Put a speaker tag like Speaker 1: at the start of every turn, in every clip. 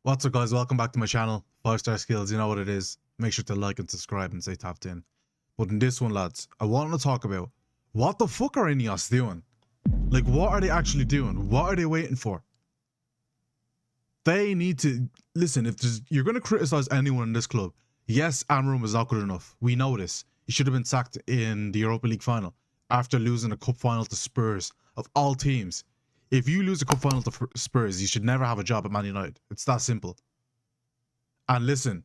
Speaker 1: What's up, guys? Welcome back to my channel. 5-star skills, you know what it is. Make sure to like and subscribe and stay tapped in. But in this one, lads, I want to talk about what the fuck are INEOS doing? Like, what are they actually doing? What are they waiting for? They need to listen. If you're going to criticize anyone in this club, yes, Amram was not good enough. We know this. He should have been sacked in the Europa League final after losing a cup final to Spurs of all teams. If you lose a cup final to Spurs, you should never have a job at Man United. It's that simple. And listen,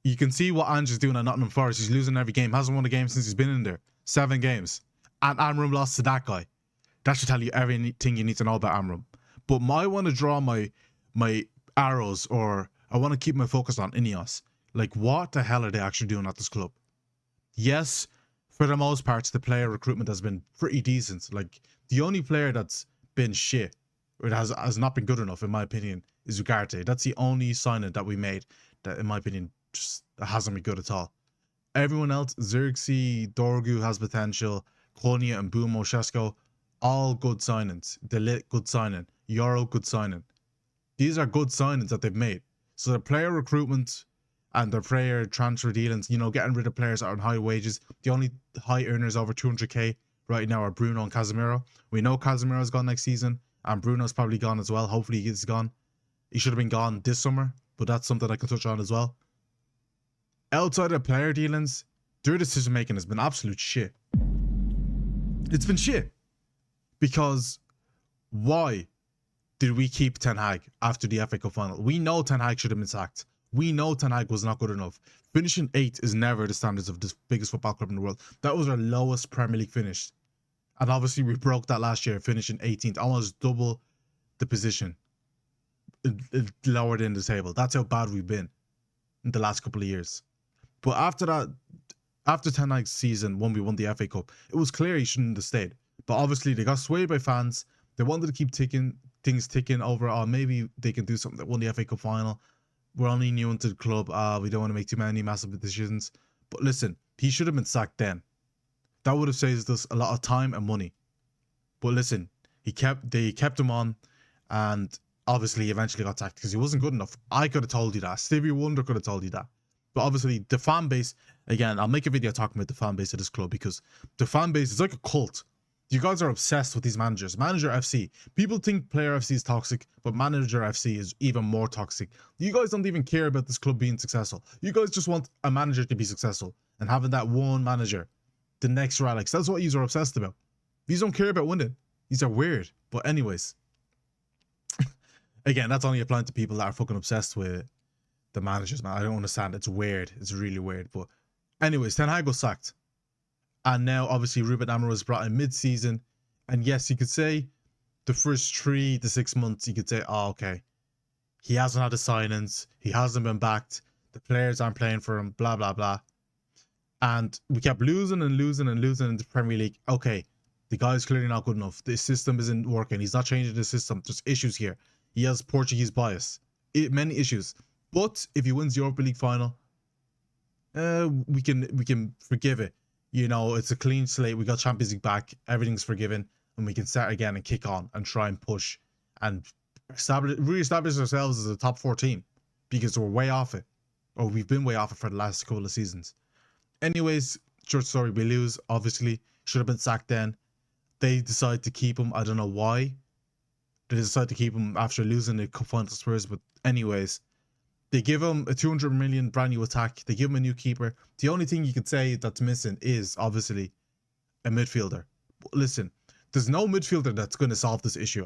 Speaker 1: you can see what Ange is doing at Nottingham Forest. He's losing every game. Hasn't won a game since he's been in there. 7 games. And Amram lost to that guy. That should tell you everything you need to know about Amram. But I want to draw my arrows, or I want to keep my focus on INEOS. Like, what the hell are they actually doing at this club? Yes, for the most part, the player recruitment has been pretty decent. Like, the only player that's been shit, or has not been good enough, in my opinion, is Ugarte. That's the only signing that we made that, in my opinion, just hasn't been good at all. Everyone else, Xerxes, Dorgu has potential, Konya and Bumo Shesko, all good signings. Delit, good signing. Euro, good signing. These are good signings that they've made. So the player recruitment and the player transfer dealings, you know, getting rid of players that are on high wages. The only high earners over 200k right now are Bruno and Casemiro. We know Casemiro's gone next season, and Bruno's probably gone as well. Hopefully he's gone. He should have been gone this summer, but that's something I can touch on as well. Outside of player dealings, their decision making has been absolute shit. It's been shit. Because why did we keep Ten Hag after the FA Cup final? We know Ten Hag should have been sacked. We know Ten Hag was not good enough. Finishing 8th is never the standards of the biggest football club in the world. That was our lowest Premier League finish. And obviously we broke that last year, finishing 18th, almost double the position. It lowered in the table. That's how bad we've been in the last couple of years. But after that, after Ten Hag's season, when we won the FA Cup, it was clear he shouldn't have stayed. But obviously they got swayed by fans. They wanted to keep things ticking over. Oh, maybe they can do something that won the FA Cup final. We're only new into the club. We don't want to make too many massive decisions. But listen, he should have been sacked then. That would have saved us a lot of time and money. But listen, they kept him on, and obviously he eventually got sacked because he wasn't good enough. I could have told you that. Stevie Wonder could have told you that. But obviously the fan base, again, I'll make a video talking about the fan base of this club, because the fan base is like a cult. You guys are obsessed with these managers. Manager FC. People think Player FC is toxic, but Manager FC is even more toxic. You guys don't even care about this club being successful. You guys just want a manager to be successful and having that one manager, the next relics. That's what you are obsessed about. These don't care about winning. These are weird. But anyways, again, that's only applying to people that are fucking obsessed with the managers, man. I don't understand. It's weird. It's really weird. But anyways, Ten Hag was sacked. And now, obviously, Ruben Amorim was brought in mid-season. And yes, you could say the first 3 to 6 months, you could say, oh, okay, he hasn't had the signings. He hasn't been backed. The players aren't playing for him, blah, blah, blah. And we kept losing and losing and losing in the Premier League. Okay, the guy's clearly not good enough. The system isn't working. He's not changing the system. There's issues here. He has Portuguese bias. Many issues. But if he wins the Europa League final, we can forgive it. You know, it's a clean slate. We got Champions League back. Everything's forgiven. And we can start again and kick on and try and push and re-establish ourselves as a top 4 team, because we're way off it. Or we've been way off it for the last couple of seasons. Anyways, short story, we lose. Obviously, should have been sacked then. They decide to keep him. I don't know why. They decide to keep him after losing the cup final to Spurs. But anyways, they give him a 200 million brand new attack. They give him a new keeper. The only thing you could say that's missing is obviously a midfielder. But listen, there's no midfielder that's going to solve this issue.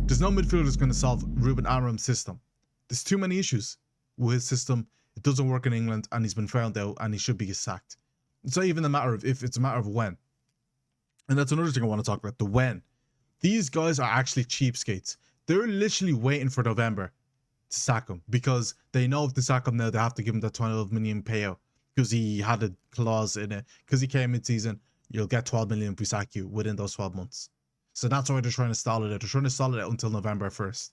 Speaker 1: There's no midfielder that's going to solve Ruben Amorim's system. There's too many issues with his system. It doesn't work in England, and he's been found out, and he should be sacked. It's not even a matter of if, it's a matter of when. And that's another thing I want to talk about, the when. These guys are actually cheapskates. They're literally waiting for November to sack him, because they know if they sack him now, they have to give him that 12 million payout, because he had a clause in it. Because he came mid-season, you'll get 12 million if we sack you within those 12 months. So that's why they're trying to stall it out. They're trying to stall it out until November 1st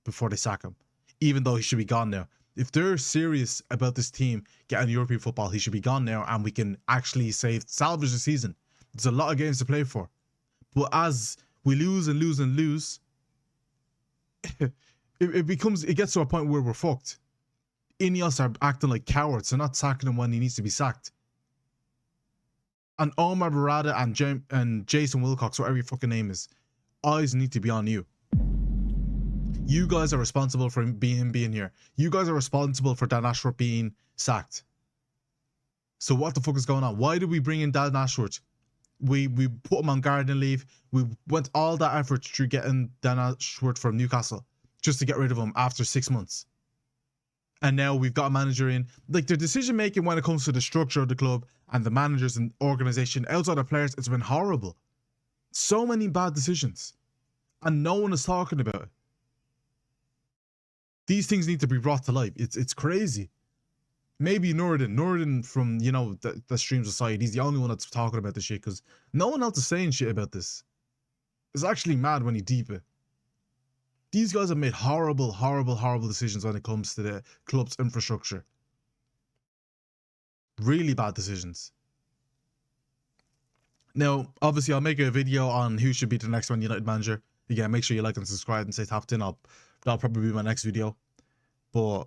Speaker 1: before they sack him, even though he should be gone now. If they're serious about this team getting European football, he should be gone now, and we can actually salvage the season. There's a lot of games to play for. But as we lose and lose and lose, It gets to a point where we're fucked. INEOS are acting like cowards. They're not sacking him when he needs to be sacked. And Omar Barada and Jason Wilcox, whatever your fucking name is, eyes need to be on you. You guys are responsible for him being here. You guys are responsible for Dan Ashworth being sacked. So what the fuck is going on? Why did we bring in Dan Ashworth? We put him on garden leave. We went all that effort through getting Dan Ashworth from Newcastle just to get rid of him after 6 months. And now we've got a manager in. Like, their decision making when it comes to the structure of the club and the managers and organisation outside of players, it's been horrible. So many bad decisions. And no one is talking about it. These things need to be brought to light. It's crazy. Maybe Nourdin from, you know, the Stream Society, he's the only one that's talking about this shit because no one else is saying shit about this. It's actually mad when you deep it. These guys have made horrible, horrible, horrible decisions when it comes to the club's infrastructure. Really bad decisions. Now, obviously, I'll make a video on who should be the next Man United manager. Again, make sure you like and subscribe and stay tapped in. That'll probably be my next video. But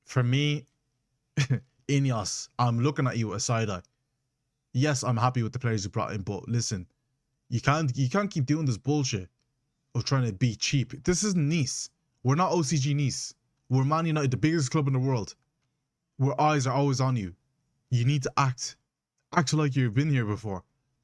Speaker 1: for me, INEOS, I'm looking at you with a side eye. Yes, I'm happy with the players you brought in, but listen, you can't keep doing this bullshit of trying to be cheap. This isn't Nice. We're not OCG Nice. We're Man United, the biggest club in the world. Where eyes are always on you. You need to act like you've been here before.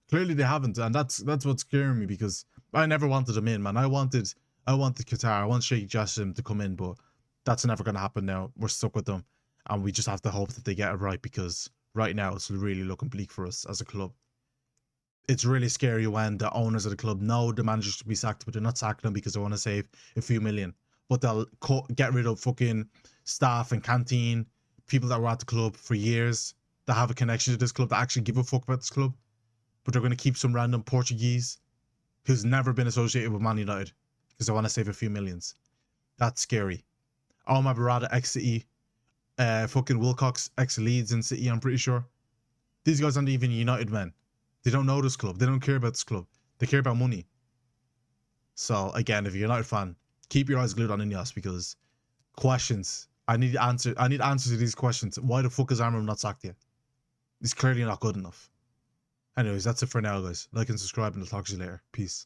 Speaker 1: Clearly they haven't, and that's what's scaring me because I never wanted them in, man. I wanted Qatar. I want Sheikh Jassim to come in, but that's never going to happen now. We're stuck with them, and we just have to hope that they get it right because right now it's really looking bleak for us as a club. It's really scary when the owners of the club know the managers to be sacked, but they're not sacking them because they want to save a few million. But they'll get rid of fucking staff and canteen, people that were at the club for years, that have a connection to this club, that actually give a fuck about this club. But they're going to keep some random Portuguese who's never been associated with Man United because they want to save a few millions. That's scary. Omar Barada, ex-City. Fucking Wilcox, ex-Leeds and City, I'm pretty sure. These guys aren't even United men. They don't know this club. They don't care about this club. They care about money. So, again, if you're a United fan, keep your eyes glued on INEOS because questions. I need answers to these questions. Why the fuck is Amram not sacked yet? He's clearly not good enough. Anyways, that's it for now, guys. Like and subscribe, and I'll talk to you later. Peace.